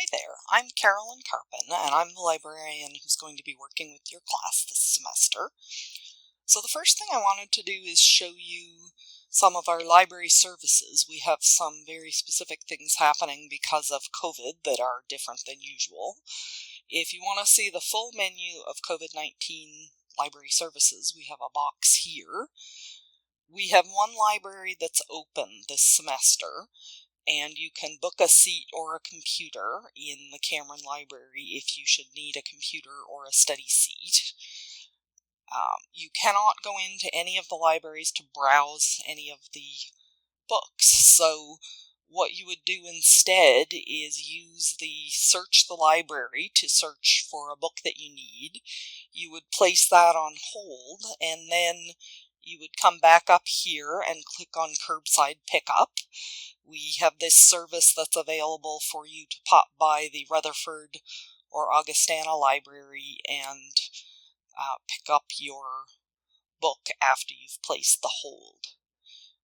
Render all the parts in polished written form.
Hi there, I'm Carolyn Carpin, and I'm the librarian who's going to be working with your class this semester. So the first thing I wanted to do is show you some of our library services. We have some very specific things happening because of COVID that are different than usual. If you want to see the full menu of COVID-19 library services, we have a box here. We have one library that's open this semester, and you can book a seat or a computer in the Cameron Library if you should need a computer or a study seat. You cannot go into any of the libraries to browse any of the books, so what you would do instead is use the Search the Library to search for a book that you need. You would place that on hold, and then you would come back up here and click on Curbside Pickup. We have this service that's available for you to pop by the Rutherford or Augustana Library and pick up your book after you've placed the hold.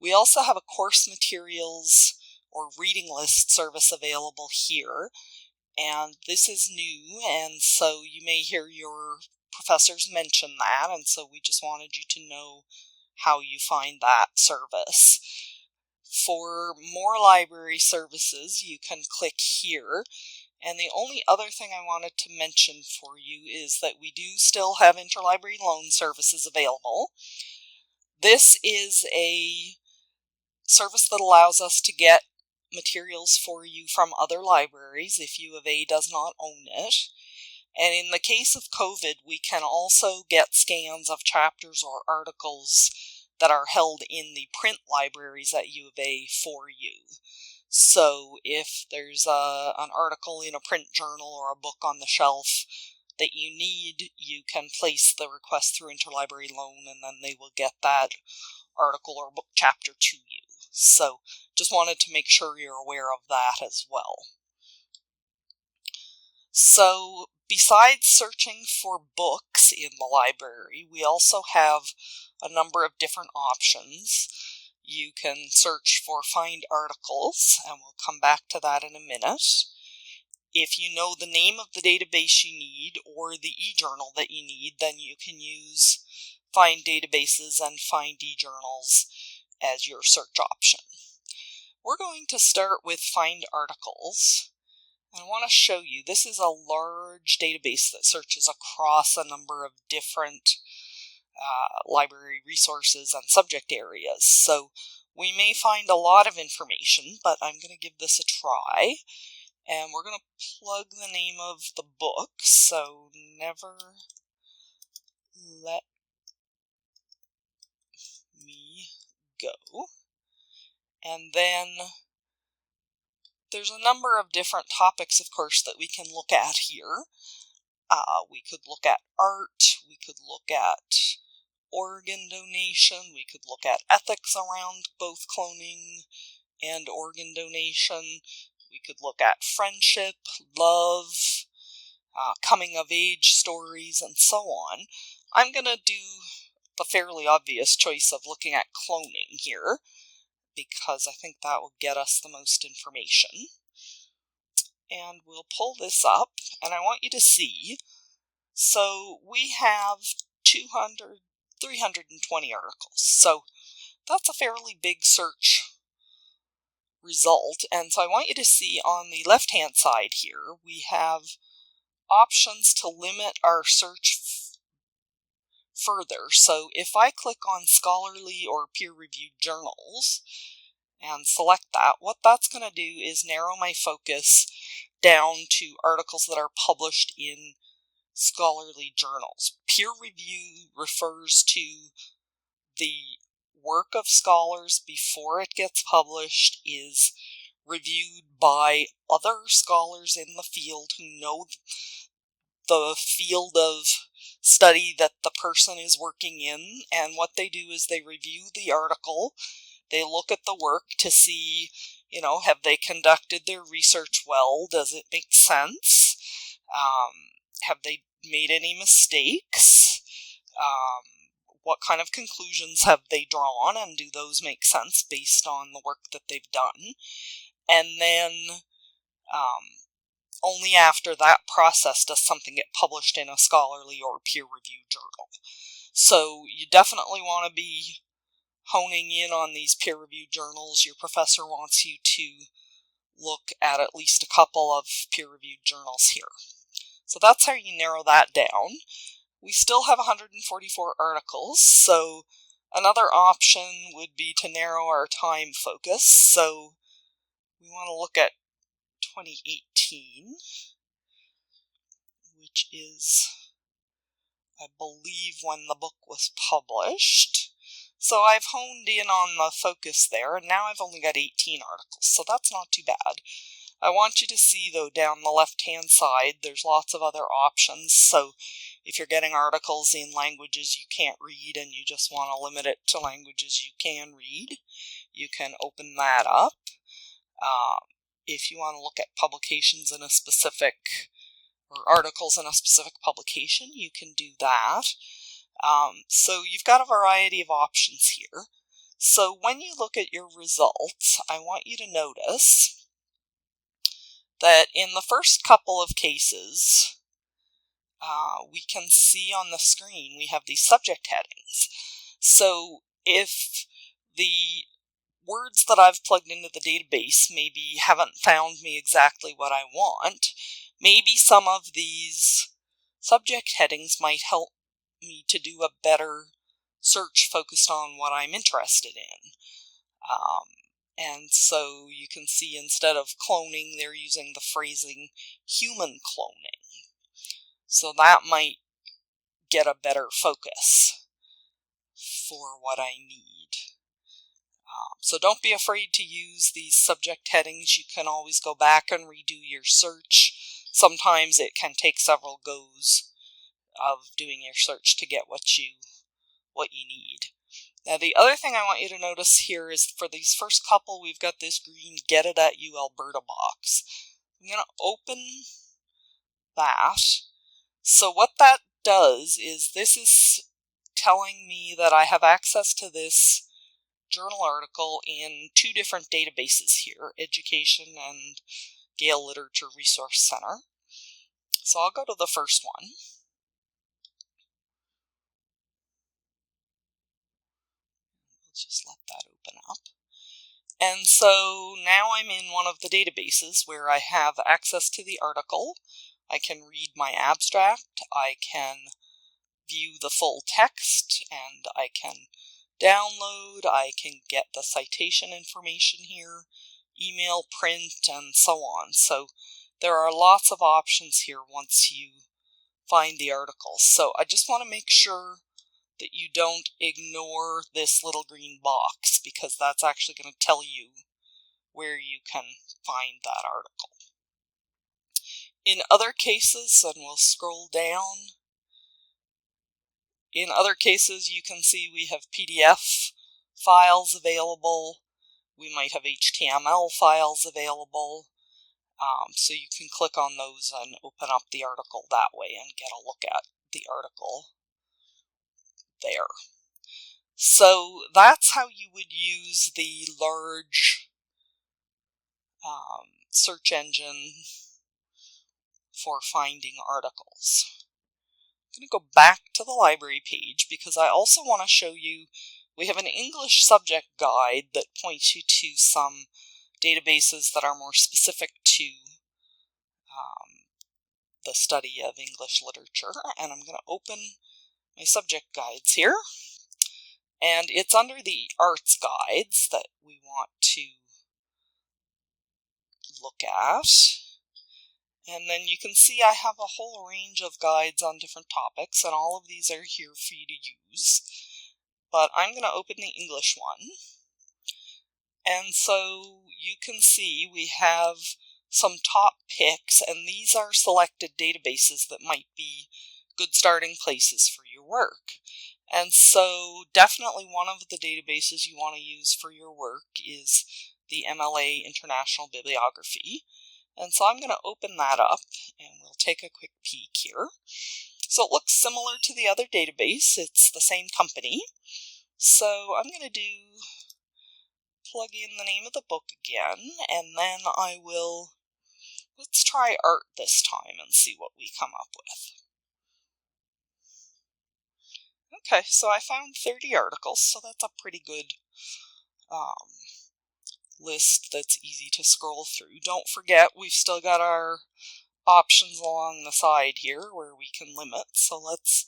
We also have a course materials or reading list service available here, and this is new, and so you may hear your professors mention that, and so we just wanted you to know how you find that service. For more library services, you can click here, and the only other thing I wanted to mention for you is that we do still have interlibrary loan services available. This is a service that allows us to get materials for you from other libraries if U of A does not own it. And in the case of COVID, we can also get scans of chapters or articles that are held in the print libraries at U of A for you. So if there's an article in a print journal or a book on the shelf that you need, you can place the request through interlibrary loan, and then they will get that article or book chapter to you. So just wanted to make sure you're aware of that as well. So besides searching for books in the library, we also have a number of different options. You can search for Find Articles, and we'll come back to that in a minute. If you know the name of the database you need or the e-journal that you need, then you can use Find Databases and Find e-journals as your search option. We're going to start with Find Articles. I want to show you, this is a large database that searches across a number of different library resources and subject areas. So we may find a lot of information, but I'm going to give this a try. And we're going to plug the name of the book, so Never Let Me Go. And then there's a number of different topics, of course, that we can look at here. We could look at art, we could look at organ donation, we could look at ethics around both cloning and organ donation, we could look at friendship, love, coming of age stories, and so on. I'm going to do the fairly obvious choice of looking at cloning here, because I think that will get us the most information. And we'll pull this up, and I want you to see, so we have 320 articles, so that's a fairly big search result, and so I want you to see on the left-hand side here, we have options to limit our search further. So if I click on scholarly or peer-reviewed journals and select that, what that's going to do is narrow my focus down to articles that are published in scholarly journals. Peer review refers to the work of scholars before it gets published is reviewed by other scholars in the field who know the field of study that the person is working in, and what they do is they review the article, they look at the work to see, have they conducted their research well, does it make sense, have they made any mistakes, what kind of conclusions have they drawn, and do those make sense based on the work that they've done, and then only after that process does something get published in a scholarly or peer-reviewed journal. So you definitely want to be honing in on these peer-reviewed journals. Your professor wants you to look at least a couple of peer-reviewed journals here. So that's how you narrow that down. We still have 144 articles, so another option would be to narrow our time focus. So we want to look at 2018, which is, I believe, when the book was published. So I've honed in on the focus there, and now I've only got 18 articles, so that's not too bad. I want you to see, though, down the left-hand side, there's lots of other options. So if you're getting articles in languages you can't read and you just want to limit it to languages you can read, you can open that up. If you want to look at publications in a specific, or articles in a specific publication, you can do that. So you've got a variety of options here. So when you look at your results, I want you to notice that in the first couple of cases, we can see on the screen we have these subject headings. So if the words that I've plugged into the database maybe haven't found me exactly what I want, maybe some of these subject headings might help me to do a better search focused on what I'm interested in. And so you can see instead of cloning, they're using the phrasing human cloning. So that might get a better focus for what I need. So don't be afraid to use these subject headings. You can always go back and redo your search. Sometimes it can take several goes of doing your search to get what you need. Now the other thing I want you to notice here is for these first couple, we've got this green Get It at U Alberta box. I'm going to open that. So what that does is this is telling me that I have access to this journal article in two different databases here, Education and Gale Literature Resource Center. So I'll go to the first one. Let's just let that open up. And so now I'm in one of the databases where I have access to the article. I can read my abstract, I can view the full text, and I can download, I can get the citation information here, email, print, and so on. So there are lots of options here once you find the article. So I just want to make sure that you don't ignore this little green box, because that's actually going to tell you where you can find that article. In other cases, and we'll scroll down, in other cases you can see we have PDF files available, we might have HTML files available, so you can click on those and open up the article that way and get a look at the article there. So that's how you would use the large search engine for finding articles. I'm going to go back to the library page because I also want to show you we have an English subject guide that points you to some databases that are more specific to the study of English literature, and I'm going to open my subject guides here, and it's under the arts guides that we want to look at. And then you can see I have a whole range of guides on different topics, and all of these are here for you to use. But I'm going to open the English one. And so you can see we have some top picks, and these are selected databases that might be good starting places for your work. And so definitely one of the databases you want to use for your work is the MLA International Bibliography. And so I'm going to open that up, and we'll take a quick peek here. So it looks similar to the other database. It's the same company. So I'm going to plug in the name of the book again, and then I will Let's try art this time and see what we come up with. Okay, so I found 30 articles, so that's a pretty good list that's easy to scroll through. Don't forget, we've still got our options along the side here where we can limit, so let's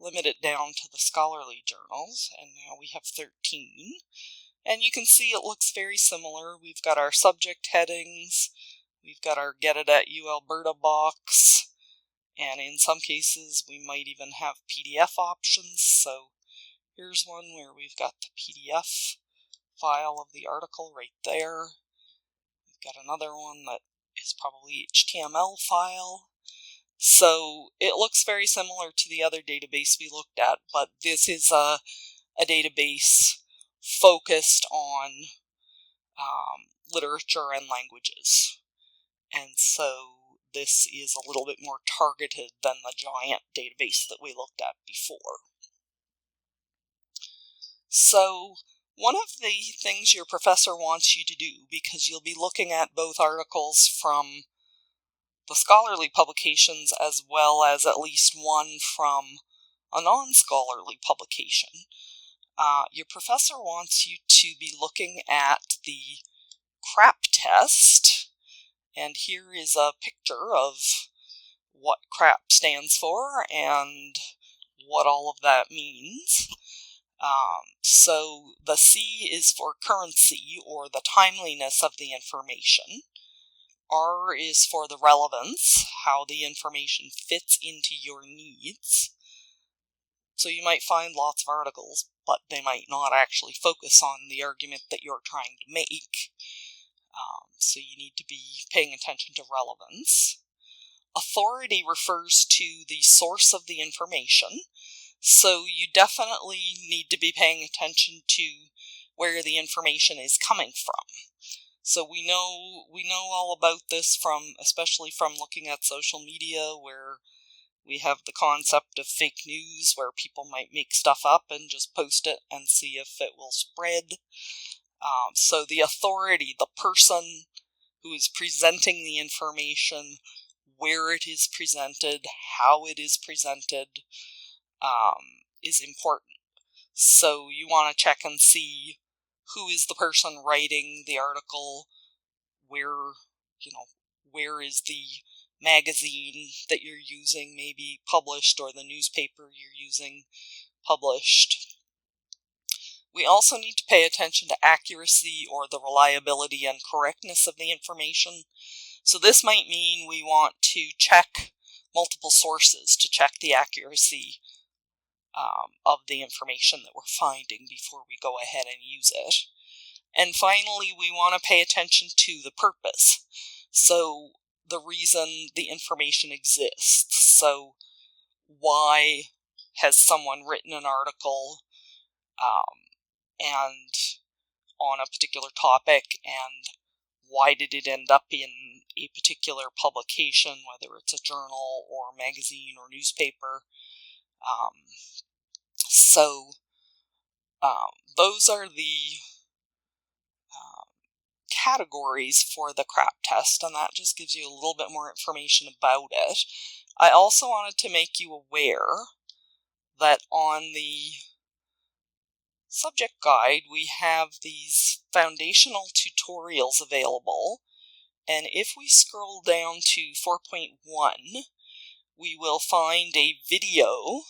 limit it down to the scholarly journals, and now we have 13. And you can see it looks very similar. We've got our subject headings, we've got our Get It at U Alberta box, and in some cases we might even have PDF options. So here's one where we've got the PDF file of the article right there. We've got another one that is probably HTML file. So it looks very similar to the other database we looked at, but this is a database focused on literature and languages. And so this is a little bit more targeted than the giant database that we looked at before. So one of the things your professor wants you to do, because you'll be looking at both articles from the scholarly publications as well as at least one from a non-scholarly publication, your professor wants you to be looking at the CRAP test, and here is a picture of what CRAP stands for and what all of that means. So the C is for currency, or the timeliness of the information. R is for the relevance, how the information fits into your needs. So you might find lots of articles, but they might not actually focus on the argument that you're trying to make. So you need to be paying attention to relevance. Authority refers to the source of the information. So you definitely need to be paying attention to where the information is coming from. So we know all about this especially from looking at social media, where we have the concept of fake news, where people might make stuff up and just post it and see if it will spread. So the authority, the person who is presenting the information, where it is presented, how it is presented, is important. So you want to check and see who is the person writing the article, where is the magazine that you're using maybe published, or the newspaper you're using published. We also need to pay attention to accuracy, or the reliability and correctness of the information. So this might mean we want to check multiple sources to check the accuracy of the information that we're finding before we go ahead and use it. And finally, we want to pay attention to the purpose. So the reason the information exists. So why has someone written an article and on a particular topic, and why did it end up in a particular publication, whether it's a journal or magazine or newspaper. So those are the categories for the CRAP test, and that just gives you a little bit more information about it. I also wanted to make you aware that on the subject guide we have these foundational tutorials available, and if we scroll down to 4.1, we will find a video,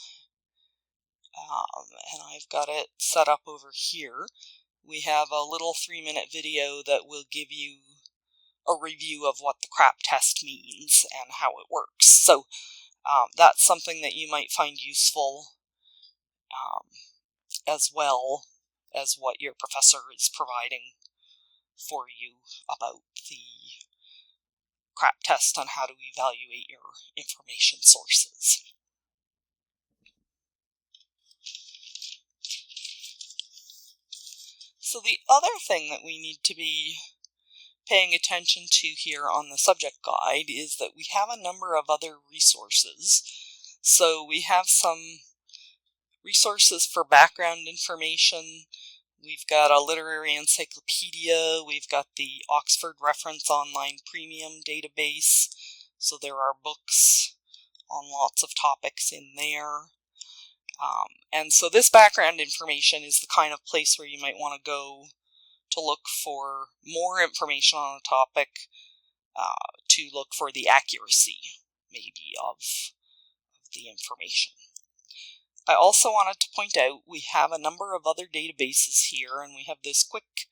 and I've got it set up over here. We have a little 3-minute video that will give you a review of what the CRAP test means and how it works. So that's something that you might find useful, as well as what your professor is providing for you about the CRAP test and how to evaluate your information sources. So the other thing that we need to be paying attention to here on the subject guide is that we have a number of other resources. So we have some resources for background information. We've got a literary encyclopedia. We've got the Oxford Reference Online Premium database. So there are books on lots of topics in there. And so this background information is the kind of place where you might want to go to look for more information on a topic, to look for the accuracy, maybe, of the information. I also wanted to point out we have a number of other databases here, and we have this quick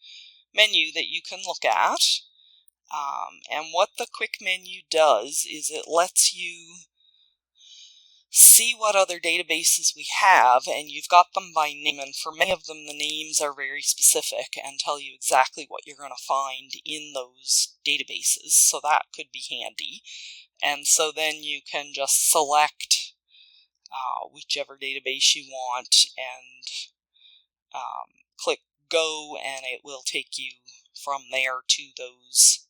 menu that you can look at. And what the quick menu does is it lets you see what other databases we have, and you've got them by name, and for many of them the names are very specific and tell you exactly what you're going to find in those databases, so that could be handy. And so then you can just select whichever database you want and click go, and it will take you from there to those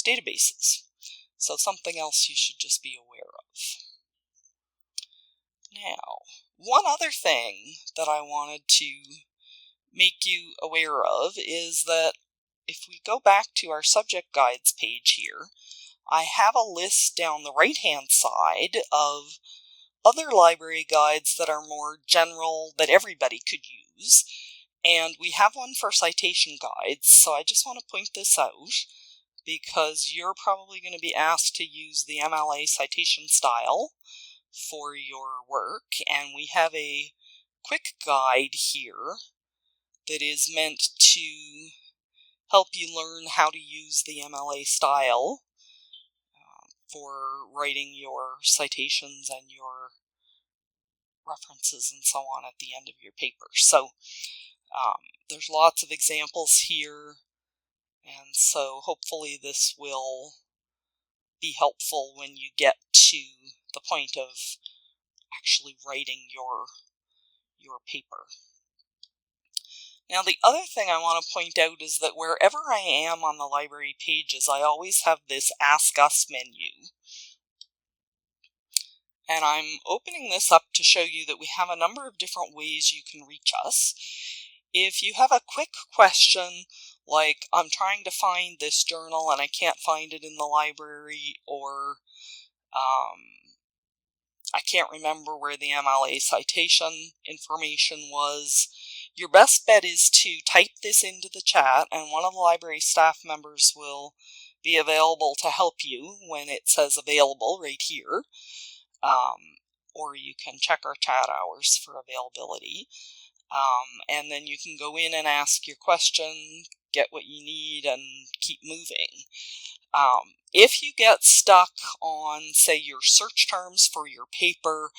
databases. So something else you should just be aware of. Now, one other thing that I wanted to make you aware of is that if we go back to our subject guides page here, I have a list down the right-hand side of other library guides that are more general, that everybody could use. And we have one for citation guides, so I just want to point this out, because you're probably going to be asked to use the MLA citation style for your work, and we have a quick guide here that is meant to help you learn how to use the MLA style for writing your citations and your references and so on at the end of your paper. So there's lots of examples here, and so hopefully this will be helpful when you get to the point of actually writing your paper. Now, the other thing I want to point out is that wherever I am on the library pages, I always have this Ask Us menu. And I'm opening this up to show you that we have a number of different ways you can reach us. If you have a quick question, like I'm trying to find this journal and I can't find it in the library, or I can't remember where the MLA citation information was, your best bet is to type this into the chat, and one of the library staff members will be available to help you when it says available right here. Or you can check our chat hours for availability. And then you can go in and ask your question, get what you need, and keep moving. If you get stuck on, say, your search terms for your paper,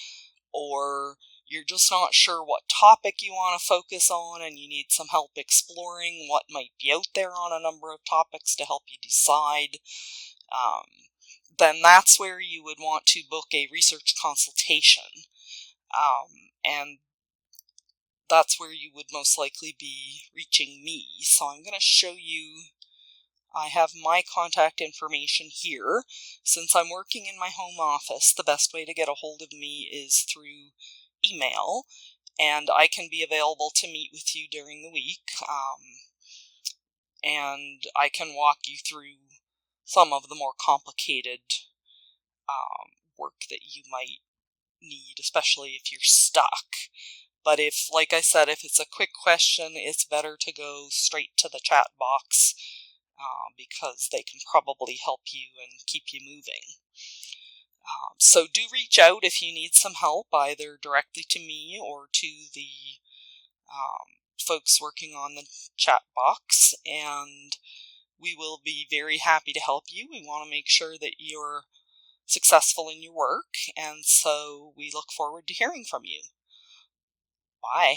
or you're just not sure what topic you want to focus on and you need some help exploring what might be out there on a number of topics to help you decide, then that's where you would want to book a research consultation. And that's where you would most likely be reaching me. So I'm going to show you, I have my contact information here. Since I'm working in my home office, the best way to get a hold of me is through email, and I can be available to meet with you during the week, and I can walk you through some of the more complicated work that you might need, especially if you're stuck. But if, like I said, if it's a quick question, it's better to go straight to the chat box, because they can probably help you and keep you moving. So do reach out if you need some help, either directly to me or to the folks working on the chat box, and we will be very happy to help you. We want to make sure that you're successful in your work, and so we look forward to hearing from you. Bye.